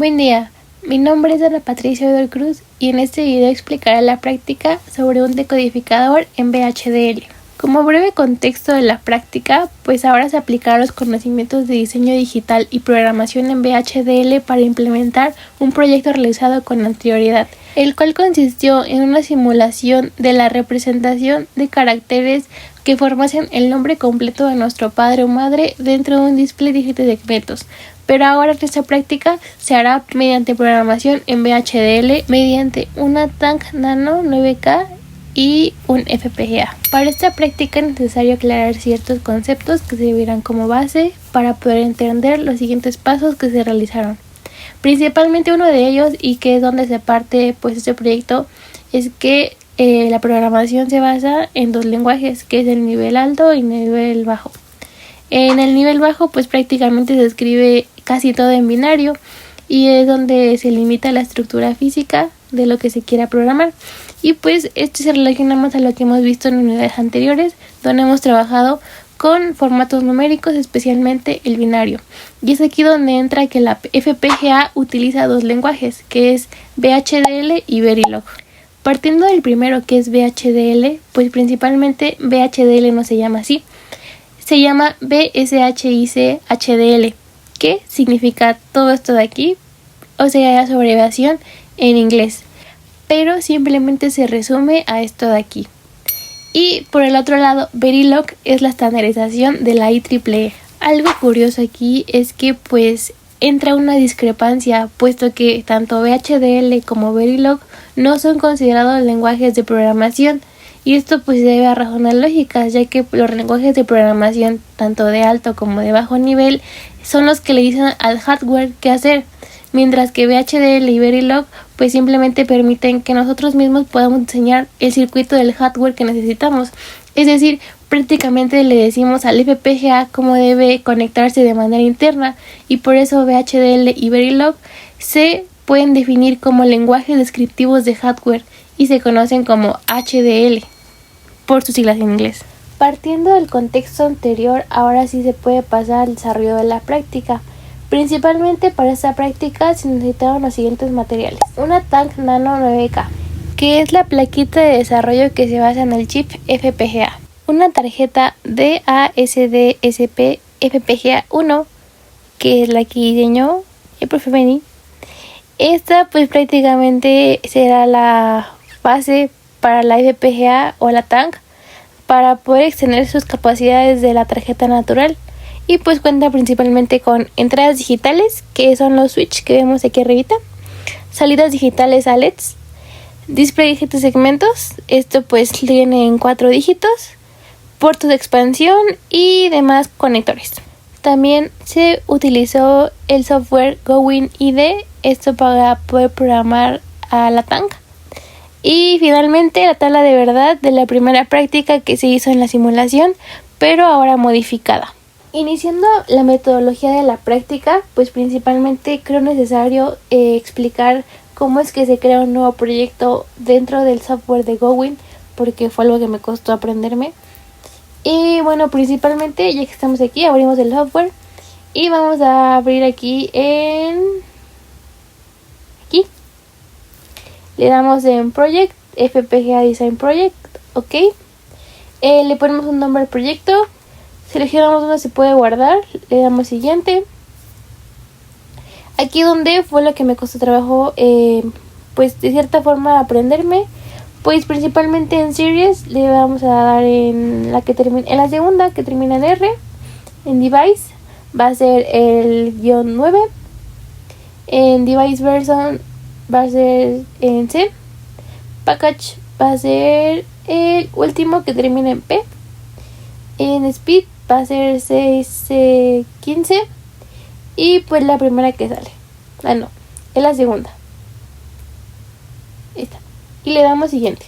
Buen día, mi nombre es Ana Patricia Odor Cruz y en este video explicaré la práctica sobre un decodificador en VHDL. Como breve contexto de la práctica, pues ahora se aplicarán los conocimientos de diseño digital y programación en VHDL para implementar un proyecto realizado con anterioridad, el cual consistió en una simulación de la representación de caracteres que formasen el nombre completo de nuestro padre o madre dentro de un display de segmentos. Pero ahora esta práctica se hará mediante programación en VHDL mediante una Tank Nano 9K y un FPGA. Para esta práctica es necesario aclarar ciertos conceptos que servirán como base para poder entender los siguientes pasos que se realizaron. Principalmente uno de ellos, y que es donde se parte pues este proyecto, es que la programación se basa en dos lenguajes, que es el nivel alto y el nivel bajo. En el nivel bajo pues prácticamente se escribe casi todo en binario y es donde se limita la estructura física de lo que se quiera programar. Y pues esto se relaciona más a lo que hemos visto en unidades anteriores, donde hemos trabajado con formatos numéricos, especialmente el binario. Y es aquí donde entra que la FPGA utiliza dos lenguajes, que es VHDL y Verilog. Partiendo del primero, que es VHDL, pues principalmente VHDL no se llama así, se llama BSHIC-HDL, que significa todo esto de aquí, o sea, su abreviación en inglés, pero simplemente se resume a esto de aquí. Y por el otro lado, Verilog es la estandarización de la IEEE. Algo curioso aquí es que pues entra una discrepancia, puesto que tanto VHDL como Verilog no son considerados lenguajes de programación, y esto pues se debe a razones lógicas, ya que los lenguajes de programación tanto de alto como de bajo nivel son los que le dicen al hardware qué hacer, mientras que VHDL y Verilog pues simplemente permiten que nosotros mismos podamos diseñar el circuito del hardware que necesitamos. Es decir, prácticamente le decimos al FPGA cómo debe conectarse de manera interna, y por eso VHDL y Verilog se pueden definir como lenguajes descriptivos de hardware y se conocen como HDL por sus siglas en inglés. Partiendo del contexto anterior, ahora sí se puede pasar al desarrollo de la práctica. Principalmente para esta práctica se necesitaron los siguientes materiales: una Tank Nano 9K, que es la plaquita de desarrollo que se basa en el chip FPGA, una tarjeta DASD-SP FPGA 1, que es la que diseñó el profe Benny. Esta pues prácticamente será la base para la FPGA o la Tank para poder extender sus capacidades de la tarjeta natural. Y pues cuenta principalmente con entradas digitales, que son los switch que vemos aquí arribita, salidas digitales a LEDs, display de segmentos, esto pues tiene en 4 dígitos, puertos de expansión y demás conectores. También se utilizó el software Gowin IDE, esto para poder programar a la Tank. Y finalmente la tabla de verdad de la primera práctica que se hizo en la simulación, pero ahora modificada. Iniciando la metodología de la práctica, pues principalmente creo necesario explicar cómo es que se crea un nuevo proyecto dentro del software de Gowin, porque fue algo que me costó aprenderme. Y bueno, principalmente ya que estamos aquí, abrimos el software y vamos a abrir aquí le damos en Project, FPGA Design Project, ok. Le ponemos un nombre al proyecto, seleccionamos donde se puede guardar, le damos siguiente. Aquí donde fue lo que me costó trabajo, pues de cierta forma aprenderme, pues principalmente en Series le vamos a dar en la segunda que termina en R. En Device va a ser el -9, en Device Version va a ser en C, Package va a ser el último que termina en P, en Speed va a ser 615 y pues la primera que sale, es la segunda, esta, y le damos siguiente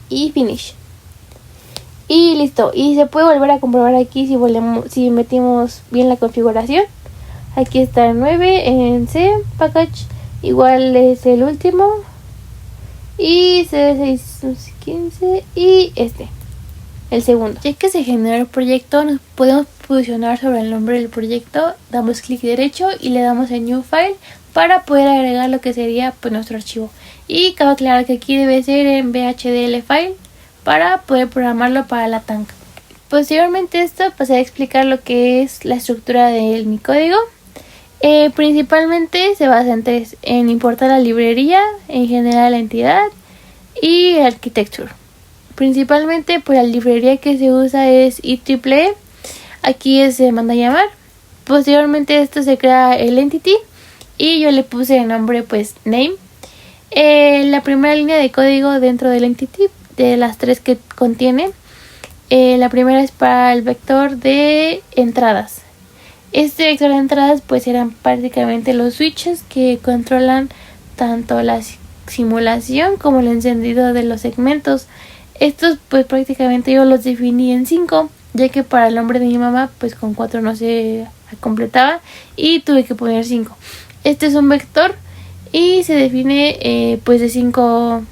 y Finish y listo. Y se puede volver a comprobar aquí si metimos bien la configuración. Aquí está el 9 en C, Package igual es el último y C615 y el segundo. Ya que se generó el proyecto, nos podemos posicionar sobre el nombre del proyecto, damos clic derecho y le damos en New File para poder agregar lo que sería pues nuestro archivo. Y cabe aclarar que aquí debe ser en VHDL file para poder programarlo para la tank. Posteriormente esto pasé a explicar lo que es la estructura de mi código. Principalmente se basa en tres: en importar la librería, en generar la entidad y architecture. Principalmente pues la librería que se usa es IEEE. Aquí se manda a llamar. Posteriormente esto se crea el entity y yo le puse el nombre pues name. La primera línea de código dentro del entity, de las tres que contiene, la primera es para el vector de entradas. Este vector de entradas pues eran prácticamente los switches que controlan tanto la simulación como el encendido de los segmentos. Estos pues prácticamente yo los definí en 5, ya que para el nombre de mi mamá pues con 4 no se completaba y tuve que poner 5. Este es un vector y se define pues de 5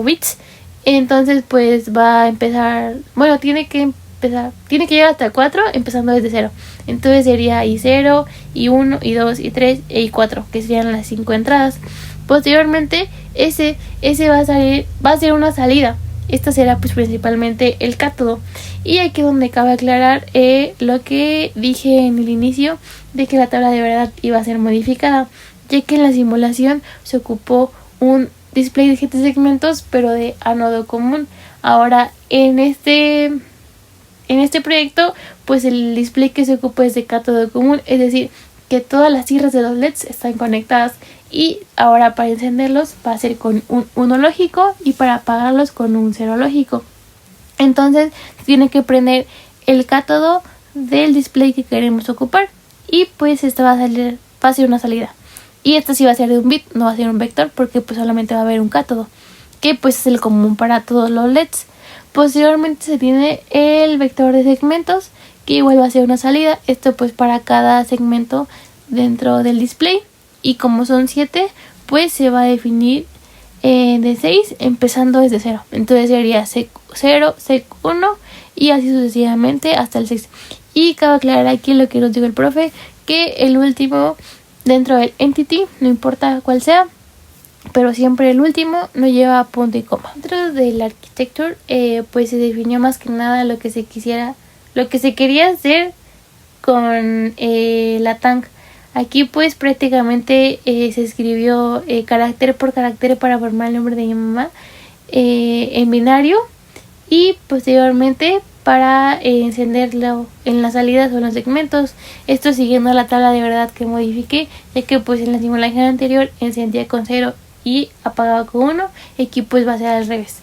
bits. Entonces pues va a empezar, bueno, tiene que llegar hasta 4 empezando desde 0. Entonces sería I0, I1, I2, I3 e I4, que serían las 5 entradas. Posteriormente ese va a ser una salida. Esta será pues principalmente el cátodo. Y aquí donde cabe aclarar lo que dije en el inicio, de que la tabla de verdad iba a ser modificada, ya que en la simulación se ocupó un display de 7 segmentos pero de ánodo común. Ahora en este proyecto pues el display que se ocupa es de cátodo común, es decir que todas las sierras de los LEDs están conectadas, y ahora para encenderlos va a ser con un 1 lógico y para apagarlos con un 0 lógico. Entonces tiene que prender el cátodo del display que queremos ocupar y pues esta va a ser una salida. Y esta sí va a ser de un bit, no va a ser un vector, porque pues solamente va a haber un cátodo, que pues es el común para todos los LEDs. Posteriormente se tiene el vector de segmentos, que igual va a ser una salida. Esto pues para cada segmento dentro del display. Y como son 7, pues se va a definir de 6 empezando desde 0. Entonces sería sec0, sec1 y así sucesivamente hasta el 6. Y cabe aclarar aquí lo que nos dijo el profe, que el último dentro del entity, no importa cuál sea, pero siempre el último no lleva punto y coma. Dentro del architecture pues se definió más que nada lo que se quería hacer con la tank. Aquí pues prácticamente se escribió carácter por carácter para formar el nombre de mi mamá en binario, y posteriormente para encenderlo en las salidas o en los segmentos. Esto siguiendo la tabla de verdad que modifiqué, ya que pues en la simulación anterior encendía con 0 y apagaba con 1. Aquí pues va a ser al revés.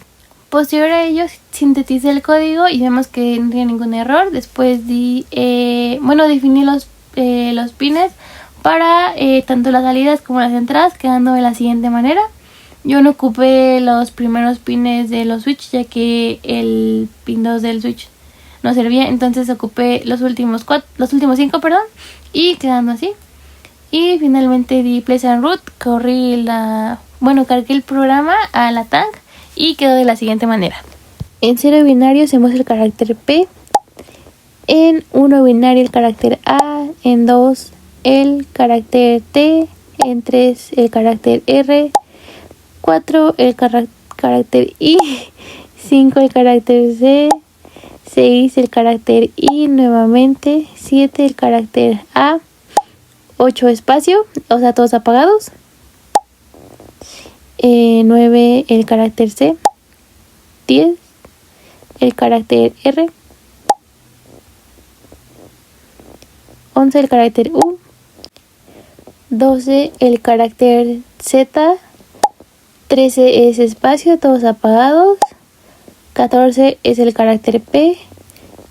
Posterior a ello sinteticé el código y vemos que no tiene ningún error. Después definí los pines para tanto las salidas como las entradas, quedando de la siguiente manera. Yo no ocupé los primeros pines de los switch, ya que el pin 2 del switch no servía, entonces ocupé los últimos 5, y quedando así. Y finalmente di place and root, cargué el programa a la tank y quedó de la siguiente manera. En 0 binario se muestra el carácter P, en 1 binario el carácter A, en 2 el carácter T, en 3 el carácter R, 4 el carácter I, 5 el carácter C, 6 el carácter I nuevamente, 7 el carácter A, 8 espacio, o sea todos apagados, 9 el carácter C, 10 el carácter R, 11 el carácter U, 12 el carácter Z, 13 es espacio, todos apagados, 14 es el carácter P,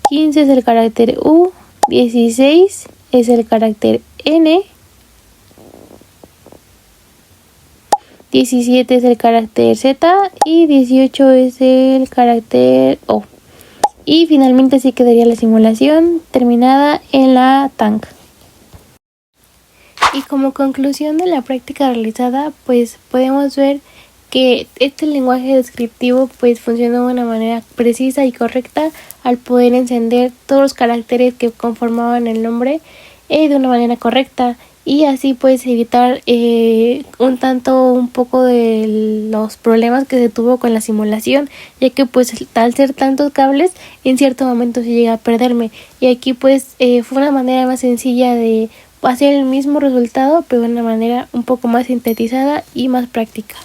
15 es el carácter U, 16 es el carácter N, 17 es el carácter Z y 18 es el carácter O. Y finalmente así quedaría la simulación terminada en la tank. Y como conclusión de la práctica realizada, pues podemos ver que este lenguaje descriptivo pues funcionó de una manera precisa y correcta al poder encender todos los caracteres que conformaban el nombre de una manera correcta, y así pues evitar un poco de los problemas que se tuvo con la simulación, ya que pues al ser tantos cables en cierto momento se llega a perderme, y aquí pues fue una manera más sencilla de hacer el mismo resultado pero de una manera un poco más sintetizada y más práctica.